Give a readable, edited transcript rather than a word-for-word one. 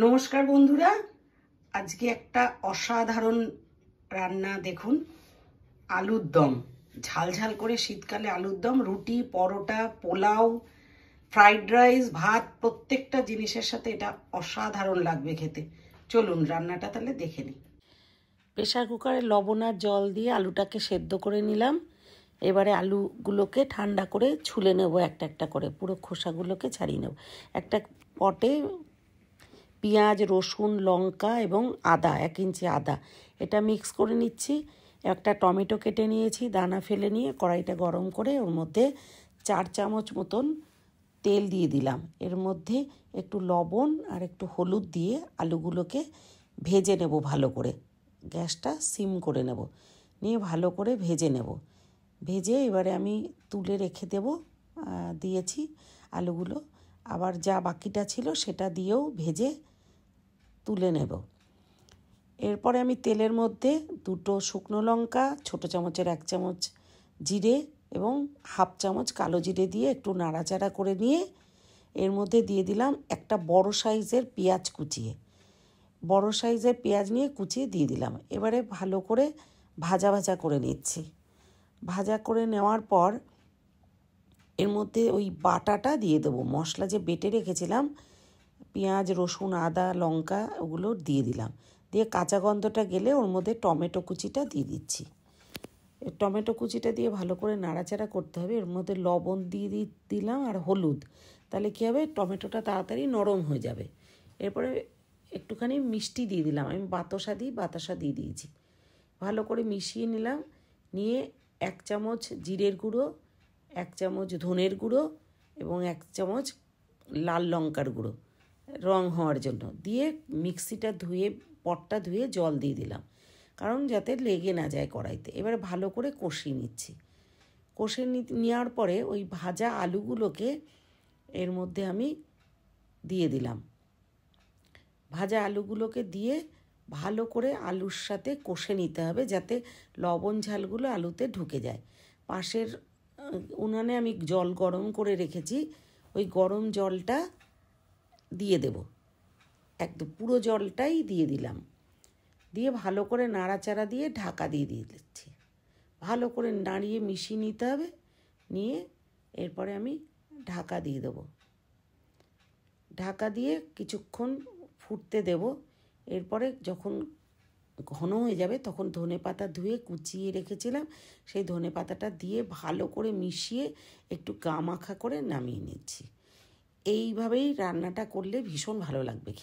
নমস্কার বন্ধুরা, আজকে একটা অসাধারণ রান্না দেখুন। আলুর দম, ঝাল ঝাল করে শীতকালে আলুর দম, রুটি, পরোটা, পোলাও, ফ্রাইড রাইস, ভাত, প্রত্যেকটা জিনিসের সাথে এটা অসাধারণ লাগবে খেতে। চলুন রান্নাটা তাহলে দেখে নিই। প্রেসার কুকারে লবণ আর জল দিয়ে আলুটাকে সেদ্ধ করে নিলাম। এবারে আলুগুলোকে ঠান্ডা করে ছুলে নেব, একটা একটা করে পুরো খোসাগুলোকে ছাড়িয়ে নেব। একটা পটে পেঁয়াজ, রসুন, লঙ্কা এবং আদা, 1 ইঞ্চি আদা, এটা মিক্স করে নিচ্ছি। একটা টমেটো কেটে নিয়েছি, দানা ফেলে নিয়ে কড়াইটা গরম করে ওর মধ্যে 4 চামচ মতন তেল দিয়ে দিলাম। এর মধ্যে একটু লবণ আর একটু হলুদ দিয়ে আলুগুলোকে ভেজে নেব ভালো করে। গ্যাসটা সিম করে নেব, নিয়ে ভালো করে ভেজে নেব। ভেজে এবারে আমি তুলে রেখে দেব। দিয়েছি আলুগুলো, আবার যা বাকিটা ছিল সেটা দিয়েও ভেজে তুলে নেব। এরপরে আমি তেলের মধ্যে 2টো শুকনো লঙ্কা, ছোটো চামচের 1 চামচ জিরে এবং 1/2 চামচ কালো জিরে দিয়ে একটু নাড়াচাড়া করে নিয়ে এর মধ্যে দিয়ে দিলাম একটা বড় সাইজের পেঁয়াজ কুচিয়ে। বড় সাইজের পেঁয়াজ নিয়ে কুচিয়ে দিয়ে দিলাম। এবারে ভালো করে ভাজা ভাজা করে নিচ্ছি। ভাজা করে নেওয়ার পর এর মধ্যে ওই বাটাটা দিয়ে দেবো, মশলা যে বেটে রেখেছিলাম, পেঁয়াজ, রসুন, আদা, লঙ্কা, ওগুলো দিয়ে দিলাম। দিয়ে কাঁচা গন্ধটা গেলে ওর মধ্যে টমেটো কুচিটা দিয়ে দিচ্ছি। টমেটো কুচিটা দিয়ে ভালো করে নাড়াচাড়া করতে হবে। এর মধ্যে লবণ দিয়ে দিলাম আর হলুদ, তাহলে কী হবে, টমেটোটা তাড়াতাড়ি নরম হয়ে যাবে। এরপরে একটুখানি মিষ্টি দিয়ে দিলাম, আমি বাতাসা দিয়ে দিয়েছি। ভালো করে মিশিয়ে নিলাম, নিয়ে 1 চামচ জিরের গুঁড়ো, 1 চামচ ধনের গুঁড়ো এবং 1 চামচ লাল লঙ্কার গুঁড়ো রং হওয়ার জন্য দিয়ে মিক্সিটা ধুয়ে, পটটা ধুয়ে জল দিয়ে দিলাম, কারণ যাতে লেগে না যায় কড়াইতে। এবারে ভালো করে কষিয়ে নিচ্ছি। কষিয়ে নেওয়ার পরে ওই ভাজা আলুগুলোকে এর মধ্যে আমি দিয়ে দিলাম। ভাজা আলুগুলোকে দিয়ে ভালো করে আলুর সাথে কষে নিতে হবে, যাতে লবণ ঝালগুলো আলুতে ঢুকে যায়। পাশের উনানে আমি জল গরম করে রেখেছি, ওই গরম জলটা দিয়ে দেব, একদম পুরো জলটাই দিয়ে দিলাম। দিয়ে ভালো করে নাড়াচাড়া দিয়ে ঢাকা দিয়ে দিচ্ছি। ভালো করে নাড়িয়ে মিশিয়ে নিতে হবে, নিয়ে এরপরে আমি ঢাকা দিয়ে দেবো। ঢাকা দিয়ে কিছুক্ষণ ফুটতে দেব। এরপরে যখন ঘন হয়ে যাবে তখন ধনেপাতা ধুয়ে কুচিয়ে রেখেছিলাম, সেই ধনেপাতাটা দিয়ে ভালো করে মিশিয়ে একটু গা মাখা করে নামিয়ে নিচ্ছি। এইভাবেই রান্নাটা করলে ভীষণ ভালো লাগবে খেতে।